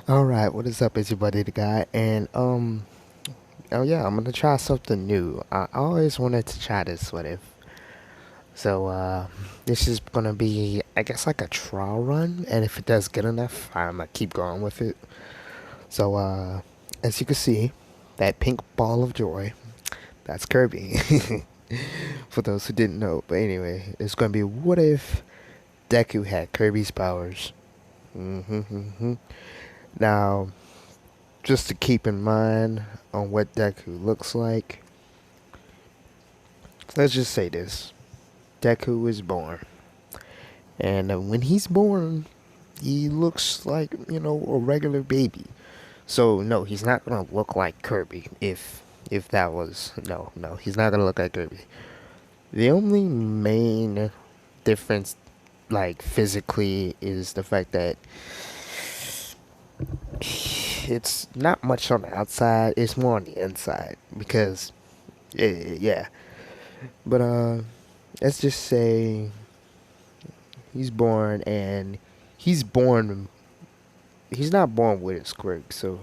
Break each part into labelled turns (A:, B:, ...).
A: Alright, what is up? It's your buddy the guy, and oh yeah, I'm gonna try something new. I always wanted to try this what if. So this is gonna be I guess like a trial run, and if it does good enough, I'm gonna keep going with it. So as you can see, that pink ball of joy, that's Kirby. For those who didn't know. But anyway, it's gonna be what if Deku had Kirby's powers. Mm-hmm. Now, just to keep in mind on what Deku looks like, let's just say this. Deku is born. And when he's born, he looks like, a regular baby. So, no, he's not going to look like Kirby if that was no, he's not going to look like Kirby. The only main difference like physically is the fact that it's not much on the outside, it's more on the inside because yeah. But let's just say he's born and he's born. He's not born with his quirk, so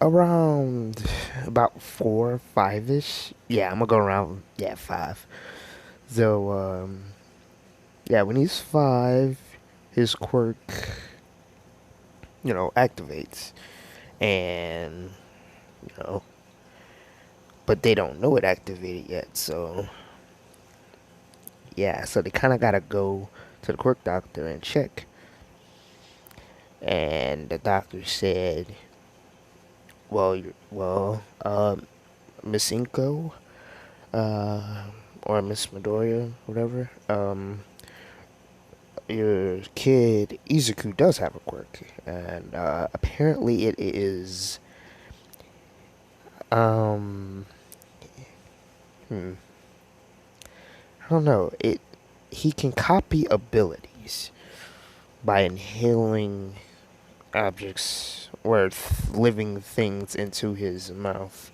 A: around about 4, 5 ish. Yeah, I'm gonna go around 5. So yeah, when he's 5, his quirk activates, and you know, but they don't know it activated yet. So yeah, so they kind of gotta go to the quirk doctor and check. And the doctor said, Miss Inko, uh, or Miss Midoriya, whatever, your kid Izuku does have a quirk, and apparently it is, um, hmm, I don't know, he can copy abilities by inhaling objects or living things into his mouth.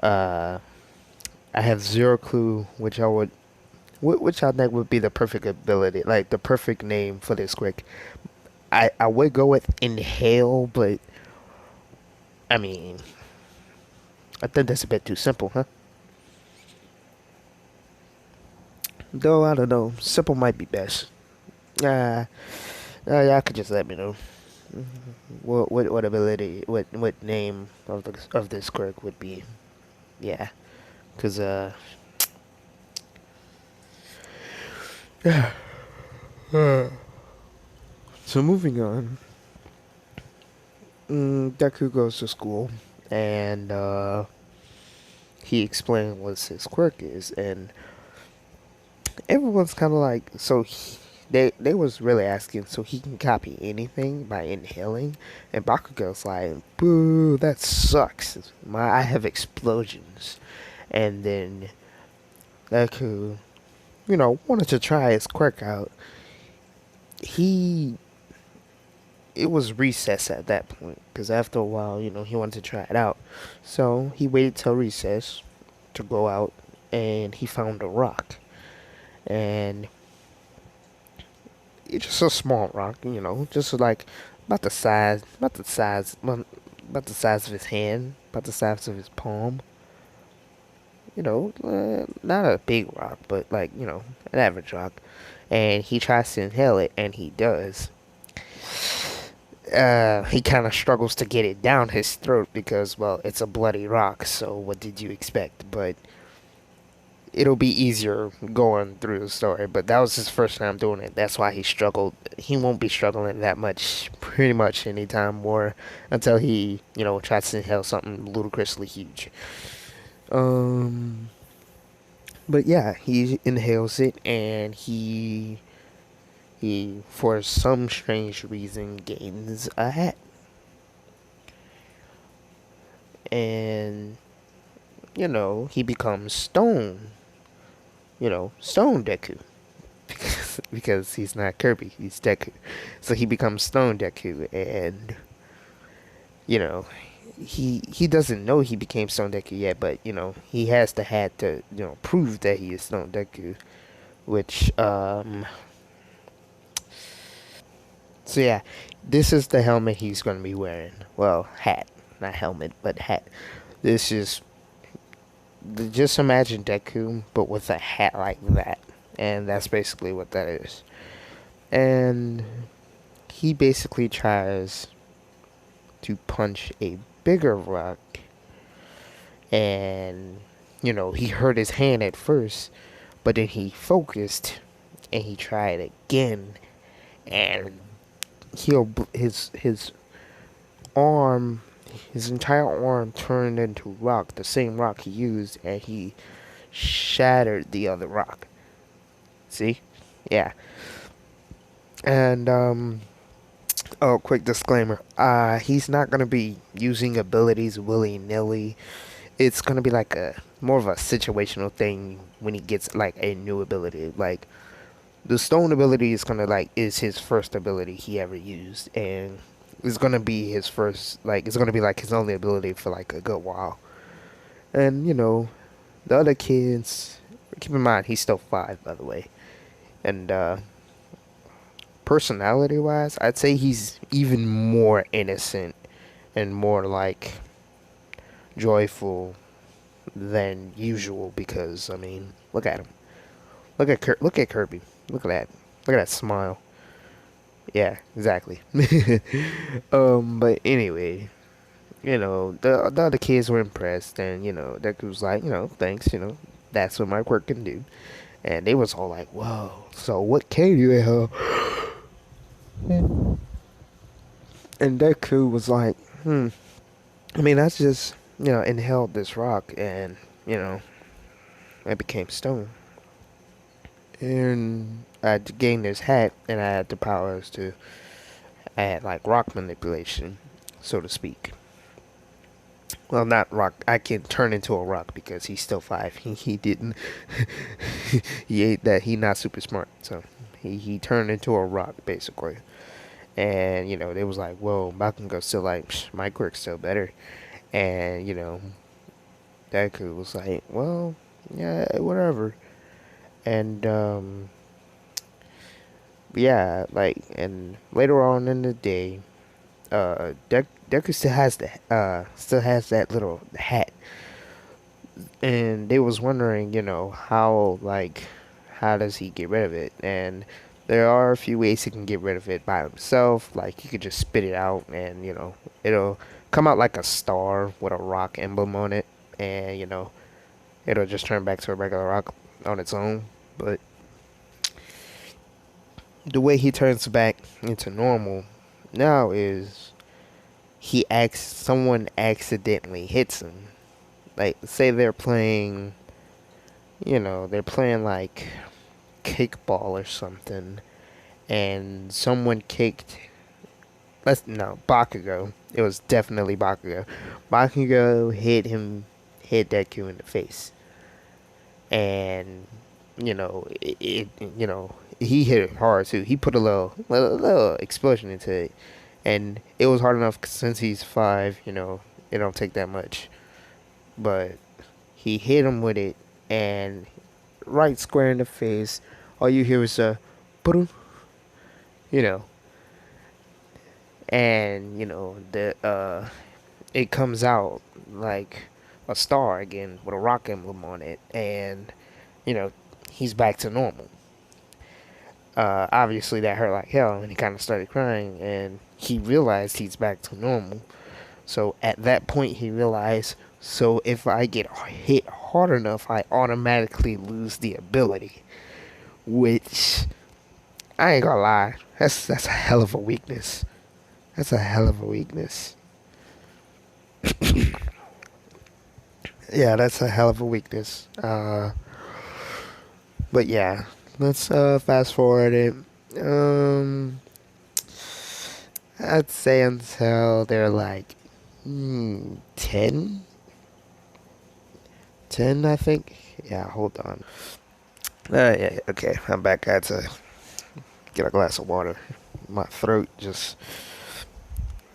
A: Uh, I have zero clue which I think would be the perfect ability, like the perfect name for this quick. I would go with inhale, but I mean, I think that's a bit too simple, huh? Though I don't know, simple might be best. Uh, y'all could just let me know what ability, what name of this quirk would be. Yeah, cause yeah. So moving on, Deku goes to school, and he explained what his quirk is, and everyone's kind of like, they was really asking, so he can copy anything by inhaling, and Bakugo's like, boo, that sucks. I have explosions, and then Deku, wanted to try his quirk out. He It was recess at that point because after a while, he wanted to try it out. So he waited till recess to go out, and he found a rock, and it's just a small rock, just like about the size of his hand, about the size of his palm. Not a big rock, but like an average rock. And he tries to inhale it, and he does. He kind of struggles to get it down his throat because, well, it's a bloody rock. So what did you expect? But it'll be easier going through the story. But that was his first time doing it. That's why he struggled. He won't be struggling that much, pretty much anytime more, until he, tries to inhale something ludicrously huge. Um, but yeah, he inhales it, and he for some strange reason gains a hat, and he becomes stone. Stone Deku. Because he's not Kirby, he's Deku. So he becomes Stone Deku, and you know, he doesn't know he became Stone Deku yet, but he has the hat to prove that he is Stone Deku, which So yeah, this is the helmet he's gonna be wearing. Well, hat, not helmet, but hat. This is just imagine Deku, but with a hat like that, and that's basically what that is. And he basically tries to punch a bigger rock, and he hurt his hand at first, but then he focused and he tried again, and his arm, his entire arm turned into rock, the same rock he used, and he shattered the other rock. See? Yeah. And oh, quick disclaimer. He's not gonna be using abilities willy-nilly. It's gonna be like a more of a situational thing when he gets like a new ability. Like the stone ability is his first ability he ever used, and it's gonna be his first, like it's gonna be like his only ability for like a good while. And the other kids, keep in mind he's still 5, by the way. And personality wise, I'd say he's even more innocent and more like joyful than usual, because I mean, look at him. Look at Kirby. Look at that. Look at that smile. Yeah, exactly. But anyway, the other kids were impressed, and Deku was like, thanks, that's what my quirk can do. And they was all like, whoa, so what can you have? And Deku was like, I mean, that's just, inhaled this rock, and, it became stone. And I had to gain this hat, and I had the powers to add, like, rock manipulation, so to speak. Well, not rock. I can turn into a rock because he's still 5. He didn't. He ate that. He not super smart, so he turned into a rock basically. And they was like, "Whoa, Bakugo still like my quirk's still better." And Deku was like, "Well, yeah, whatever." And yeah, like, and later on in the day, Deku still has that little hat, and they was wondering, how does he get rid of it? And there are a few ways he can get rid of it by himself. Like he could just spit it out, and it'll come out like a star with a rock emblem on it, and it'll just turn back to a regular rock on its own. But the way he turns back into normal now is someone accidentally hits him. Like, say they're playing, they're playing like kickball or something, and someone kicked. No, Bakugo. It was definitely Bakugo. Bakugo hit Deku in the face, and he hit it hard too. He put a little explosion into it, and it was hard enough since he's 5. It don't take that much, but he hit him with it, and right square in the face. All you hear is a, boom, you know, and it comes out like a star again with a rock emblem on it, and you know, he's back to normal. Obviously that hurt like hell, and he kind of started crying, and he realized he's back to normal. So at that point, he realized, so if I get hit hard enough, I automatically lose the ability. Which, I ain't gonna lie, that's a hell of a weakness. That's a hell of a weakness. Yeah, that's a hell of a weakness. But yeah, let's fast forward it. I'd say until they're like 10? 10, I think. Yeah, hold on. Yeah, okay, I'm back. I had to get a glass of water. My throat just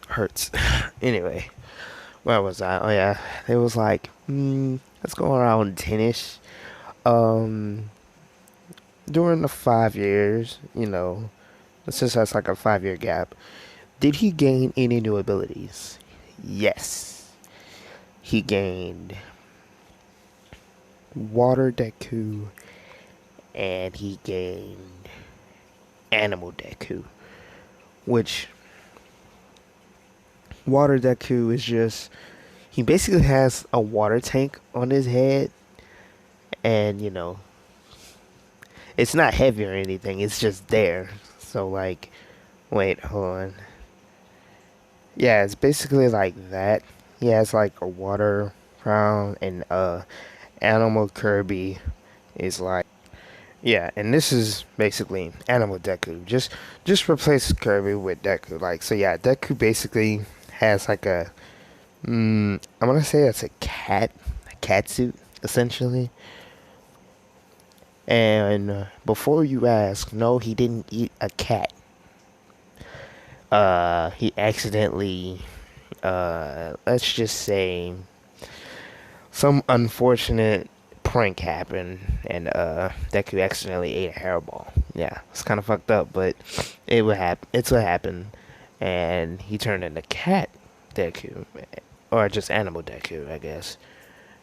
A: hurts. Anyway, where was I? Oh yeah, it was like, let's go around 10ish. During the 5 years, since that's like a 5 year gap, did he gain any new abilities? Yes. He gained Water Deku and he gained Animal Deku, which Water Deku is just he basically has a water tank on his head, and it's not heavy or anything. It's just there. So like, wait, hold on. Yeah, it's basically like that. He has like a water crown, and animal Kirby is like, yeah, and this is basically animal Deku. Just replace Kirby with Deku. Like, so yeah, Deku basically has like I'm gonna say it's a cat suit essentially. And before you ask, no, he didn't eat a cat. He accidentally, let's just say, some unfortunate prank happened, and Deku accidentally ate a hairball. Yeah, it's kind of fucked up, but it would happen. It's what happened, and he turned into cat Deku, or just animal Deku, I guess.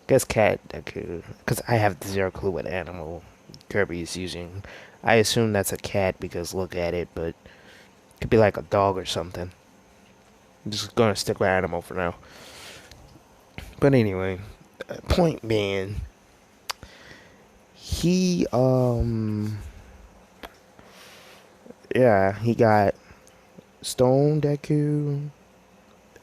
A: Guess cat Deku, because I have zero clue what animal Kirby is using. I assume that's a cat because look at it, but it could be like a dog or something. I'm just gonna stick with animal for now. But anyway, point being, he yeah, he got Stone Deku,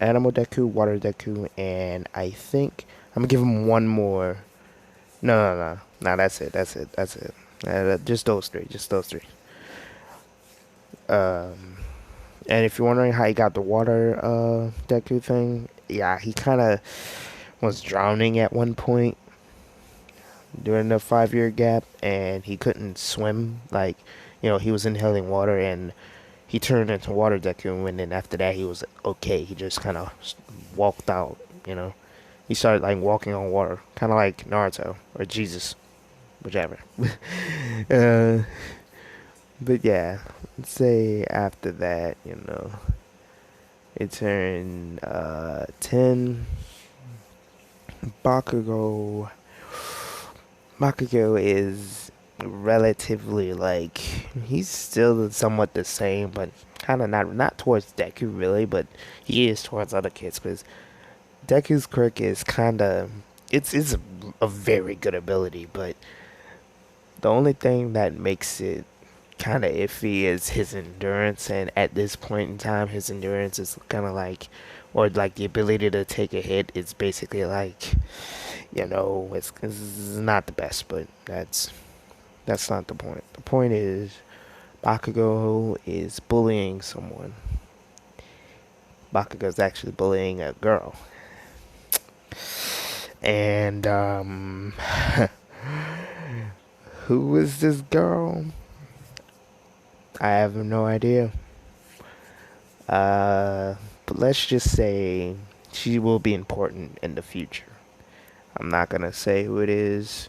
A: Animal Deku, Water Deku, and I think I'm gonna give him one more. No. That's it. That's it. Just those three. Just those three. Um, and if you're wondering how he got the water Deku thing, yeah, he kind of was drowning at one point during the 5 year gap, and he couldn't swim. Like, he was inhaling water, and he turned into water Deku, and then after that, he was okay. He just kind of walked out. He started like walking on water, kind of like Naruto or Jesus, whichever. uh, but yeah, let's say after that, it turned 10. Bakugo. Bakugo is relatively like he's still somewhat the same, but kind of not towards Deku really, but he is towards other kids because Deku's quirk is kind of it's a very good ability, but the only thing that makes it kind of iffy is his endurance, and at this point in time, his endurance is kind of like, or like the ability to take a hit is basically like, it's not the best, but that's not the point. The point is Bakugo is bullying someone. Bakugo's actually bullying a girl, and who is this girl? I have no idea. But let's just say she will be important in the future. I'm not gonna say who it is.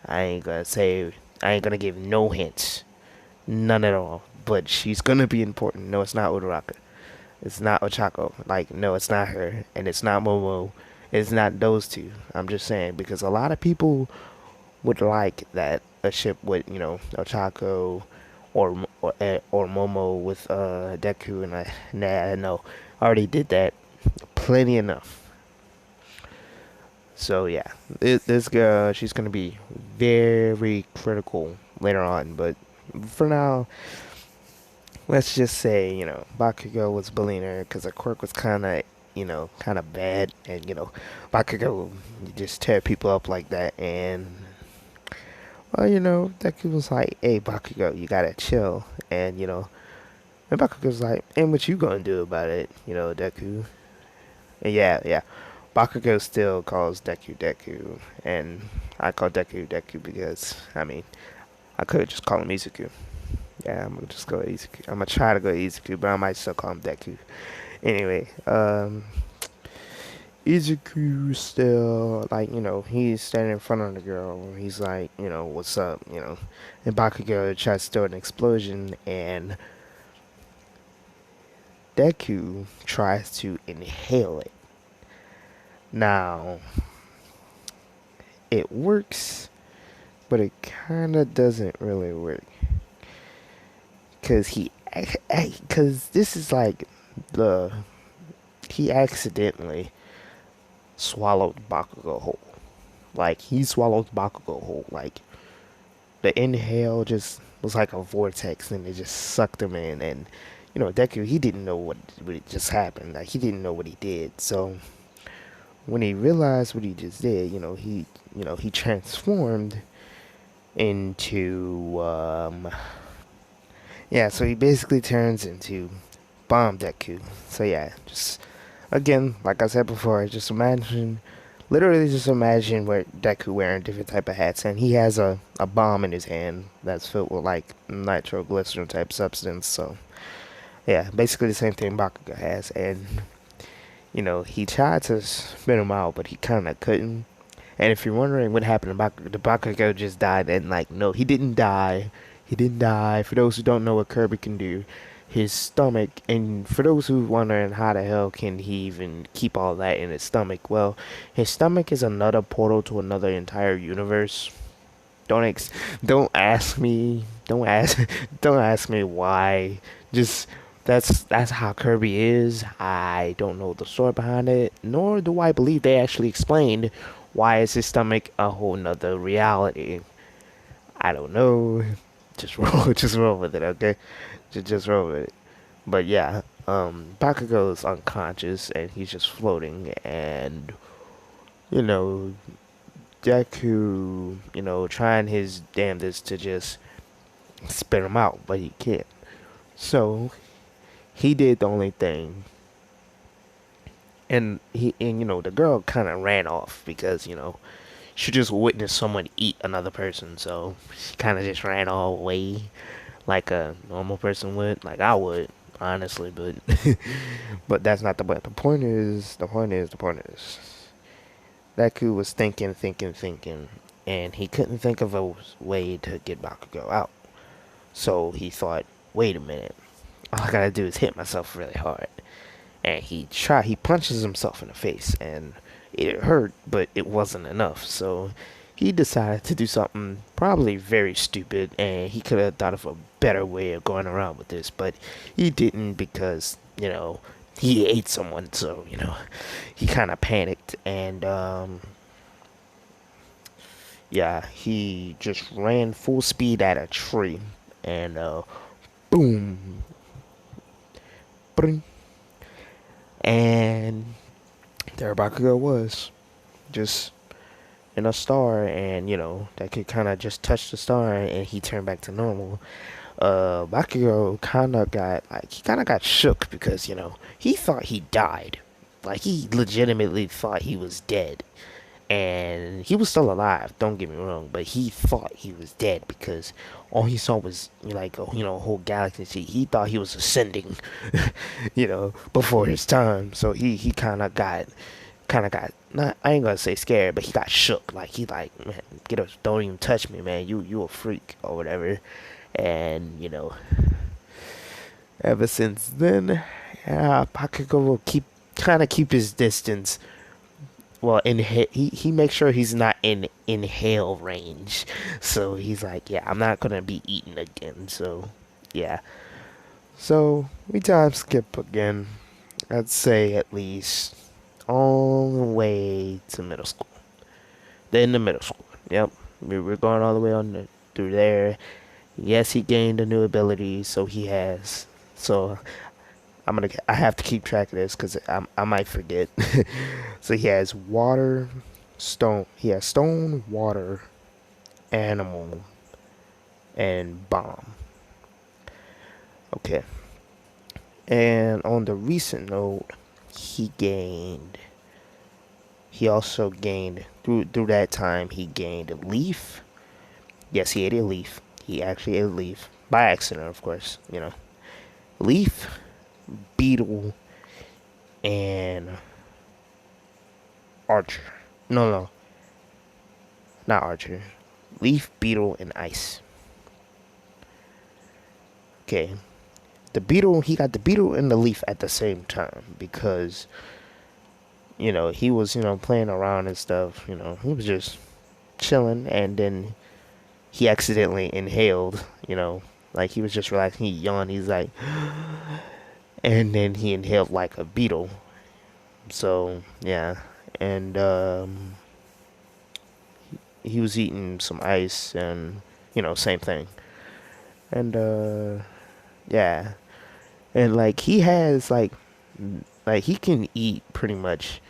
A: I ain't gonna give no hints. None at all. But she's gonna be important. No, it's not Uraraka. It's not Ochako. Like, no, it's not her. And it's not Momo. It's not those two. I'm just saying because a lot of people would like that a ship with, Ochako or Momo with Deku, and no, I already did that plenty enough. So yeah, this girl, she's gonna be very critical later on, but for now, let's just say Bakugo was bullying her because her quirk was kind of bad, and Bakugo you just tear people up like that, and well, Deku was like, "Hey, Bakugo, you gotta chill," and Bakugo's like, "And what you gonna do about it, Deku?" And yeah. Bakugo still calls Deku Deku, and I call Deku Deku because, I mean, I could just call him Izuku. Yeah, I'm gonna just go Izuku. I'm gonna try to go Izuku, but I might still call him Deku. Anyway, Izuku still, like, he's standing in front of the girl. He's like, what's up, and Bakugo tries to start an explosion, and Deku tries to inhale it. Now, it works, but it kind of doesn't really work. Because this is like the, he accidentally swallowed Bakugo whole. Like, he swallowed Bakugo whole. Like, the inhale just was like a vortex and it just sucked him in. And, Deku, he didn't know what just happened. Like, he didn't know what he did. So, when he realized what he just did, he transformed into, yeah, so he basically turns into Bomb Deku. So, yeah, just, again, like I said before, literally just imagine where Deku wearing different type of hats, and he has a bomb in his hand that's filled with, like, nitroglycerin type substance. So, yeah, basically the same thing Bakugo has, and he tried to spit him out, but he kind of couldn't. And if you're wondering what happened to Bakugo, the Bakugo just died. And, like, no, he didn't die. He didn't die. For those who don't know what Kirby can do, his stomach, and for those who wondering how the hell can he even keep all that in his stomach, well, his stomach is another portal to another entire universe. Don't ex- don't ask me. Don't ask. Don't ask me why. Just that's how Kirby is. I don't know the story behind it, nor do I believe they actually explained why is his stomach a whole nother reality. I don't know. Just roll. Just roll with it, okay? Just roll with it. But yeah, Bakugo is unconscious and he's just floating, and you know Deku, trying his damnedest to just spit him out, but he can't. So he did the only thing, and the girl kind of ran off because she just witnessed someone eat another person, so she kind of just ran all away like a normal person would, like I would, honestly. But but that's not the point. The point is, Deku was thinking, and he couldn't think of a way to get Bakugo out. So he thought, wait a minute, all I gotta do is hit myself really hard. And he punches himself in the face, and it hurt, but it wasn't enough. So he decided to do something probably very stupid, and he could have thought of a better way of going around with this, but he didn't because, he ate someone, so, he kind of panicked, and, yeah, he just ran full speed at a tree, and, boom, bring, and there Bakugo was, just in a star, and that could kind of just touch the star, and he turned back to normal. Bakugo kind of got shook because he thought he died, like he legitimately thought he was dead, and he was still alive. Don't get me wrong, but he thought he was dead because all he saw was like a whole galaxy. He thought he was ascending, before his time. So he kind of got not, I ain't gonna say scared, but he got shook. Like he like, man, don't even touch me, man. You a freak or whatever. And ever since then, yeah, Bakugo will keep his distance. Well, he makes sure he's not in inhale range. So he's like, yeah, I'm not gonna be eaten again. So yeah. So we time skip again. I'd say at least all the way to middle school. Then the middle school. Yep, we're going all the way through there. Yes, he gained a new ability, so he has. So I have to keep track of this because I might forget. So he has water, stone. He has stone, water, animal, and bomb. Okay. And on the recent note, he gained. He also gained through that time. He gained a leaf. Yes, he ate a leaf. He actually ate a leaf by accident, of course. Leaf, beetle, and archer. No, not archer. Leaf, beetle, and ice. Okay. the beetle. He got the beetle and the leaf at the same time because he was playing around and stuff. He was just chilling, and then he accidentally inhaled. Like he was just relaxing. He yawned. He's like, and then he inhaled like a beetle. So yeah, and he was eating some ice, and same thing. And yeah, and like he has like he can eat pretty much.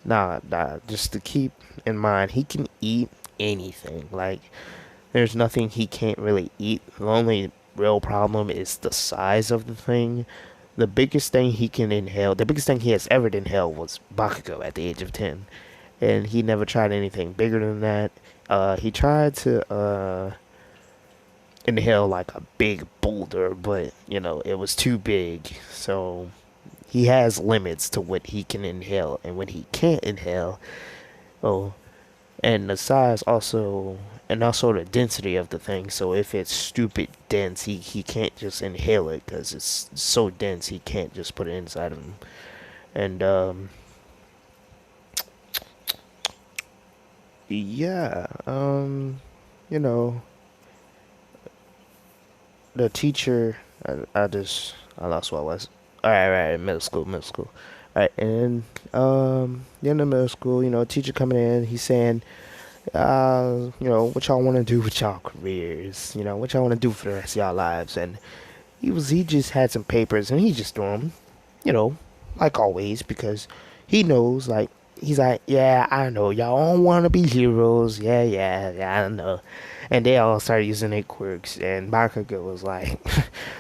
A: Nah. Just to keep in mind, he can eat anything. Like there's nothing he can't really eat. The only real problem is the size of the thing. The biggest thing he can inhale, the biggest thing he has ever inhaled was Bakugo at the age of 10. And he never tried anything bigger than that. He tried to inhale like a big boulder, but it was too big. So he has limits to what he can inhale, and when he can't inhale, oh, and the size also, and also the density of the thing. So if it's stupid dense, he can't just inhale it because it's so dense. He can't just put it inside of him. And yeah, you know, the teacher. I lost what I was. All right, middle school. All right, and in the middle school, teacher coming in, he's saying, what y'all want to do with y'all careers, what y'all want to do for the rest of y'all lives, and he just had some papers and he just threw them, you know, like always, because he knows, like, he's like, yeah, I know, y'all don't want to be heroes, yeah, I know, and they all started using their quirks, and Bakugo was like,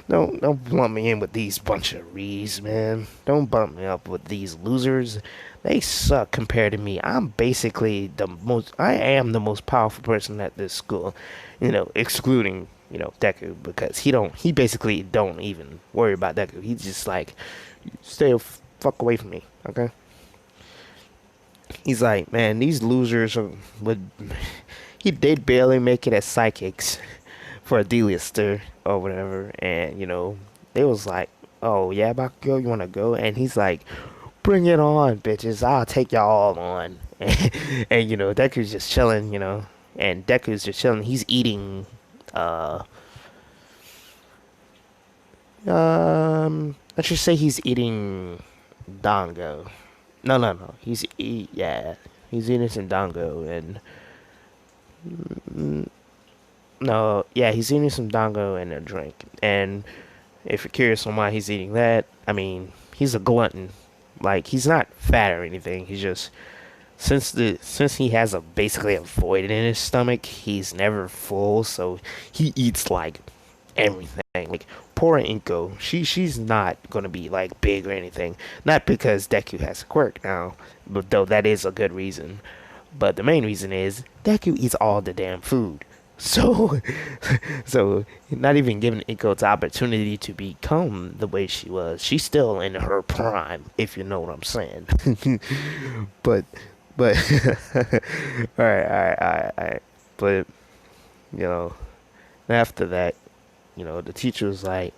A: don't lump me in with these bunch of rees, man, don't bump me up with these losers. They suck compared to me. I am the most powerful person at this school, excluding, Deku, because he basically don't even worry about Deku. He's just like, stay the fuck away from me, okay? He's like, man, these losers would, they'd barely make it as psychics for a D-lister or whatever, and, they was like, oh, yeah, Bakugo, you wanna go? And he's like, bring it on, bitches. I'll take y'all all on. And Deku's just chilling, and Deku's just chilling. He's eating, let's just say he's eating dango. No. He's eating some dango, and no, yeah, he's eating some dango and a drink. And if you're curious on why he's eating that, I mean, he's a glutton. Like he's not fat or anything. He's just since he has basically a void in his stomach, he's never full. So he eats like everything. Like poor Inko, she's not gonna be like big or anything. Not because Deku has a quirk now, but though that is a good reason. But the main reason is Deku eats all the damn food. So, so not even giving Inko the opportunity to become the way she was. She's still in her prime, if you know what I'm saying. but, all right. But, after that, the teacher was like,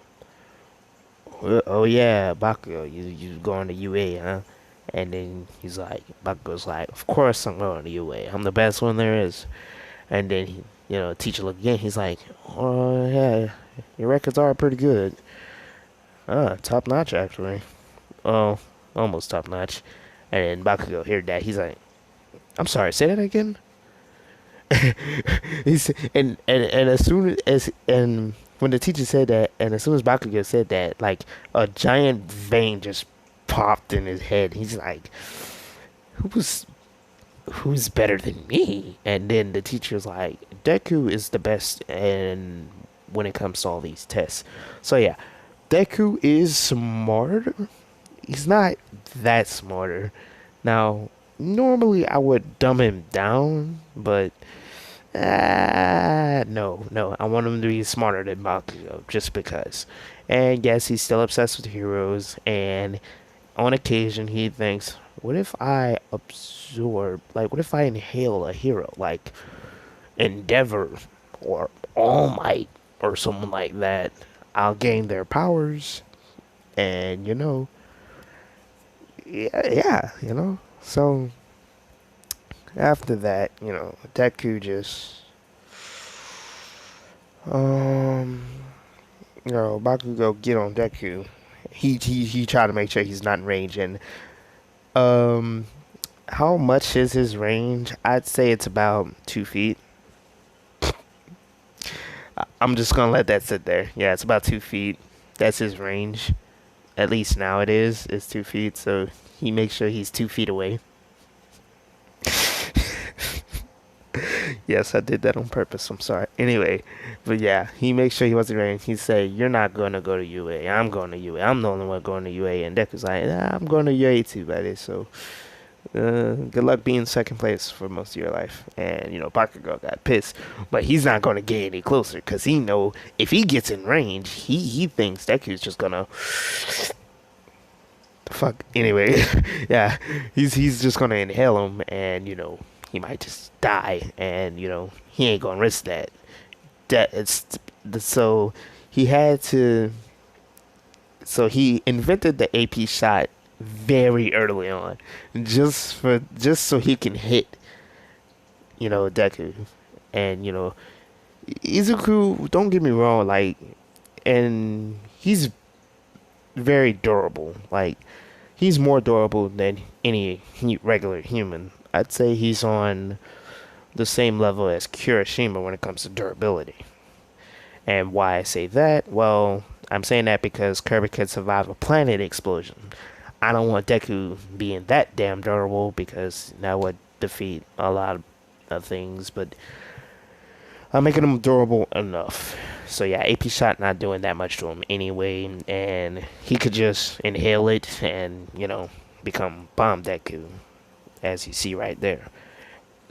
A: "Oh yeah, Bakugo, you going to UA, huh?" And then Bakugo's like, "Of course I'm going to UA. I'm the best one there is." And then teacher looked again. He's like, "Oh yeah, your records are pretty good. Top notch actually. Oh, almost top notch." And then Bakugo heard that. He's like, "I'm sorry, say that again." and as soon as and when the teacher said that, and as soon as Bakugo said that, like a giant vein just popped in his head. He's like, who's better than me?" And then the teacher's like, Deku is the best and when it comes to all these tests. So yeah, Deku is smarter. He's not that smarter. Now, normally I would dumb him down, but no. I want him to be smarter than Bakugo, just because. And yes, he's still obsessed with heroes, and on occasion he thinks, what if I what if I inhale a hero, like Endeavor or All Might or someone like that? I'll gain their powers, And yeah, So after that, Deku just um Bakugo get on Deku. He tried to make sure he's not in range. And um how much is his range? I'd say it's about 2 feet. I'm just gonna let that sit there. Yeah, it's about 2 feet. That's his range. At least now it is. It's 2 feet, so he makes sure he's 2 feet away. Yes, I did that on purpose. I'm sorry. Anyway, but yeah, he makes sure he wasn't range. He said, "You're not gonna go to UA. I'm going to UA. I'm the only one going to UA." And Deku's like, "Nah, I'm going to UA too, buddy. So, good luck being second place for most of your life." And Bakugo got pissed, but he's not gonna get any closer because he know if he gets in range, he thinks Deku's just gonna fuck. Anyway, yeah, he's just gonna inhale him, and he might just die, and he ain't gonna risk that. So he had to. So he invented the AP shot very early on, just so he can hit Deku, and Izuku. Don't get me wrong, like, and he's very durable. Like, he's more durable than any regular human. I'd say he's on the same level as Kirishima when it comes to durability. And why I say that? Well, I'm saying that because Kirby could survive a planet explosion. I don't want Deku being that damn durable because that would defeat a lot of things, but I'm making him durable enough. So yeah, AP shot not doing that much to him anyway, and he could just inhale it and become Bomb Deku, as you see right there.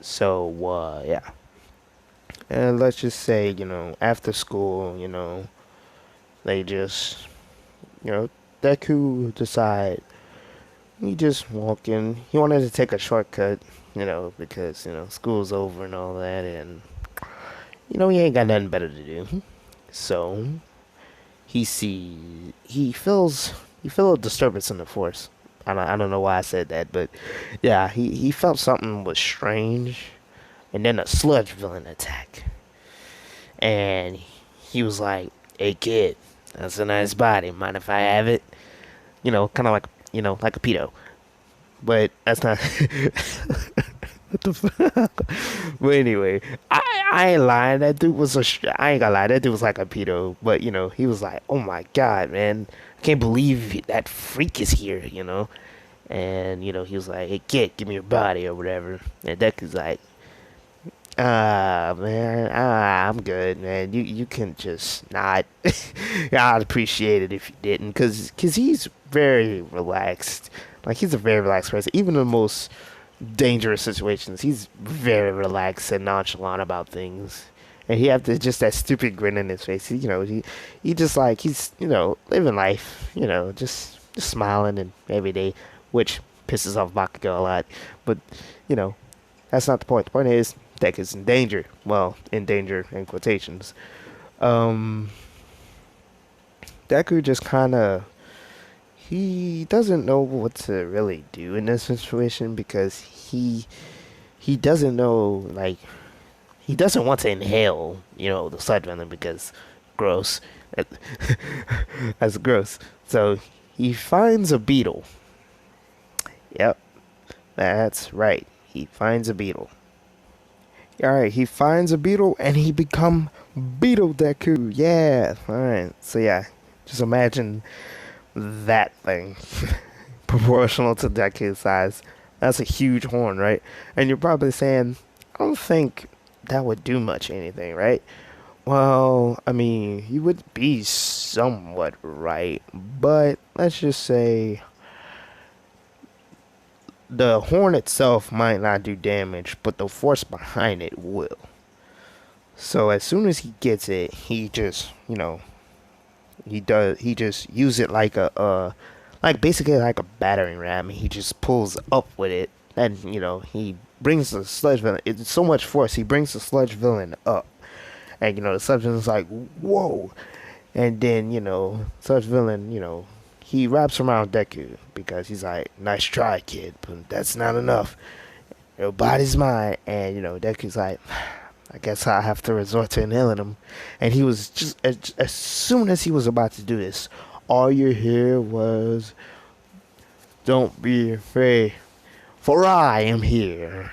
A: So yeah, and let's just say after school, they just Deku decide he just walking. He wanted to take a shortcut, because school's over and all that, and he ain't got nothing better to do. So he feel a disturbance in the force. I don't know why I said that, but yeah, he felt something was strange, and then a sludge villain attack, and he was like, "Hey kid, that's a nice body. Mind if I have it?" Kind of like like a pedo, but that's not. What the fuck? But anyway, I ain't lying. That dude was I ain't gonna lie. That dude was like a pedo. But he was like, "Oh my god, man, I can't believe that freak is here." And he was like, "Hey kid, give me your body or whatever." And Deku's like, man, I'm good, man. You can just not. I'd appreciate it if you didn't, cause he's very relaxed. Like, he's a very relaxed person, even in the most dangerous situations. He's very relaxed and nonchalant about things, and he have just that stupid grin in his face. He just like he's living life. Just smiling and every day, which pisses off Bakugo a lot. But that's not the point. The point is Deku's in danger. Well, in danger in quotations. Um, Deku just kind of he doesn't know what to really do in this situation because he doesn't know, like, he doesn't want to inhale the sludge venom because gross. That's gross. So he finds a beetle. Yep, that's right. He finds a beetle. Alright, he finds a beetle and he become Beetle Deku. Yeah, alright. So yeah, just imagine that thing proportional to Deku's size. That's a huge horn, right? And you're probably saying, I don't think that would do much anything, right? Well, I mean, you would be somewhat right, but let's just say the horn itself might not do damage, but the force behind it will. So as soon as he gets it, he just, he just use it like like basically like a battering ram. He just pulls up with it, and he brings the sludge villain. It's so much force. He brings the sludge villain up, and the sludge villain's like, whoa, and then sludge villain, he wraps around Deku because he's like, "Nice try, kid, but that's not enough. Your body's mine." And Deku's like, "I guess I have to resort to inhaling him." And he was just as soon as he was about to do this, all you hear was, "Don't be afraid, for I am here."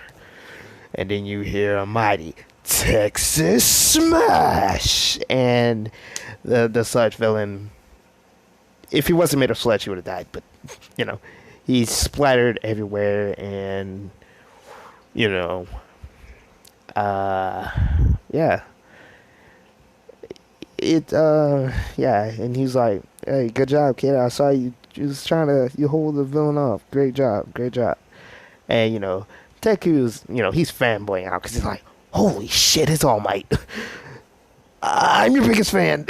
A: And then you hear a mighty Texas smash, and the Sludge villain, if he wasn't made of sludge, he would have died. But he's splattered everywhere, and you know, uh, yeah, yeah. And he's like, "Hey, good job, kid. I saw you. You was trying to you hold the villain off. Great job, great job." And Deku's, he's fanboying out because he's like, "Holy shit, it's All Might." I'm your biggest fan.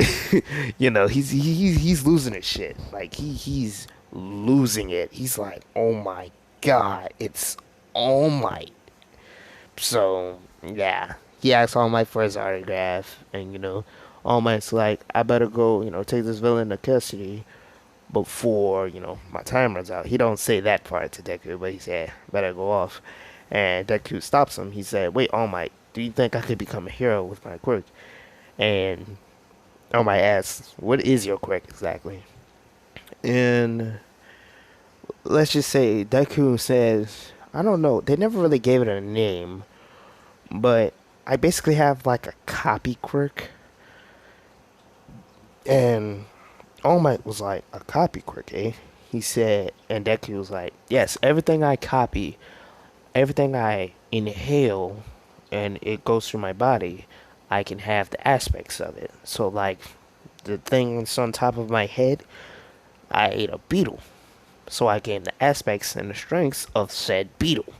A: He's losing his shit. Like he's losing it. He's like, "Oh my god, it's All Might." So yeah, he asks All Might for his autograph, and All Might's like, "I better go, take this villain to custody before my time runs out." He don't say that part to Deku, but he said, "Better go off." And Deku stops him. He said, "Wait, All Might, do you think I could become a hero with my quirk?" And All Might asks, "What is your quirk exactly?" And let's just say Deku says, "I don't know. They never really gave it a name, but I basically have like a copy quirk." And All Might was like, "A copy quirk, eh?" He said, and Deku was like, "Yes, everything I copy, everything I inhale, and it goes through my body, I can have the aspects of it. So, like, the thing that's on top of my head, I ate a beetle. So I gain the aspects and the strengths of said beetle."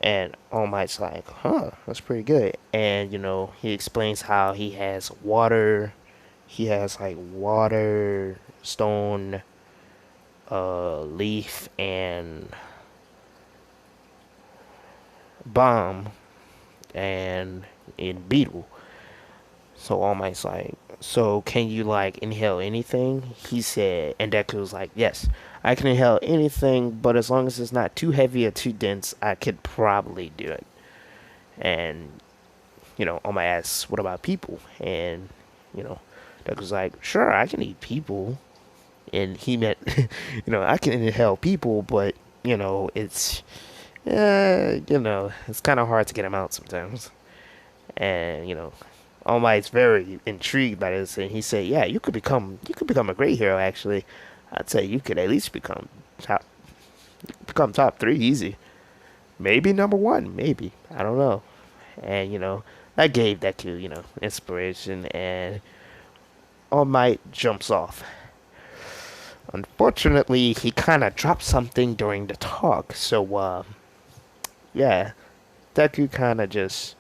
A: And All Might's like, "Huh, that's pretty good." And, he explains how he has water. He has, like, water, stone, leaf, and bomb, and in beetle. So All Might's like, "So can you like inhale anything?" He said, and Deku's like, "Yes, I can inhale anything, but as long as it's not too heavy or too dense, I could probably do it." And All Might asks, "What about people?" And Deku's like, "Sure, I can eat people." And he meant, I can inhale people, but it's it's kind of hard to get them out sometimes. And All Might's very intrigued by this, and he said, "Yeah, you could become a great hero. Actually, I'd say you could at least become top three easy. Maybe number one, maybe, I don't know." And that gave Deku inspiration, and All Might jumps off. Unfortunately, he kind of dropped something during the talk, so yeah, Deku kind of just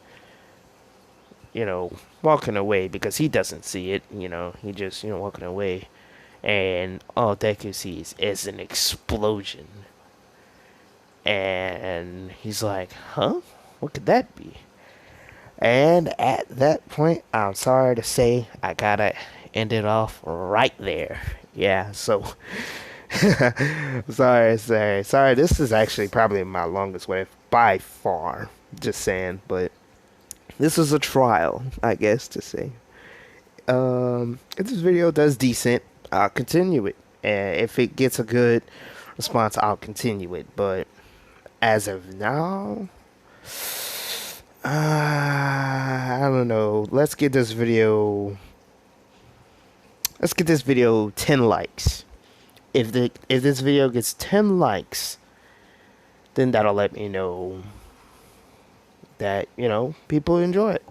A: walking away because he doesn't see it. He just, walking away. And all Deku sees is an explosion. And he's like, "Huh? What could that be?" And at that point, I'm sorry to say, I gotta end it off right there. Yeah, so. Sorry. This is actually probably my longest wave by far. Just saying, but this is a trial, I guess, to say. If this video does decent, I'll continue it. And if it gets a good response, I'll continue it. But as of now, I don't know. Let's get this video 10 likes. If this video gets 10 likes, then that'll let me know that, people enjoy it.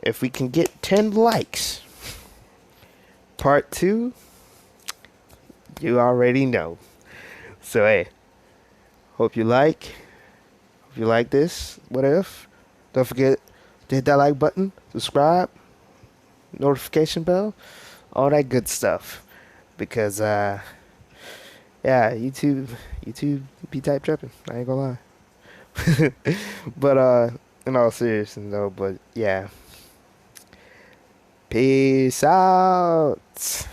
A: If we can get 10 likes, part 2, you already know. So, hey, hope you like this. What if? Don't forget to hit that like button, subscribe, notification bell, all that good stuff. Because, yeah, YouTube be type tripping. I ain't gonna lie. But, in all seriousness though, but yeah. Peace out.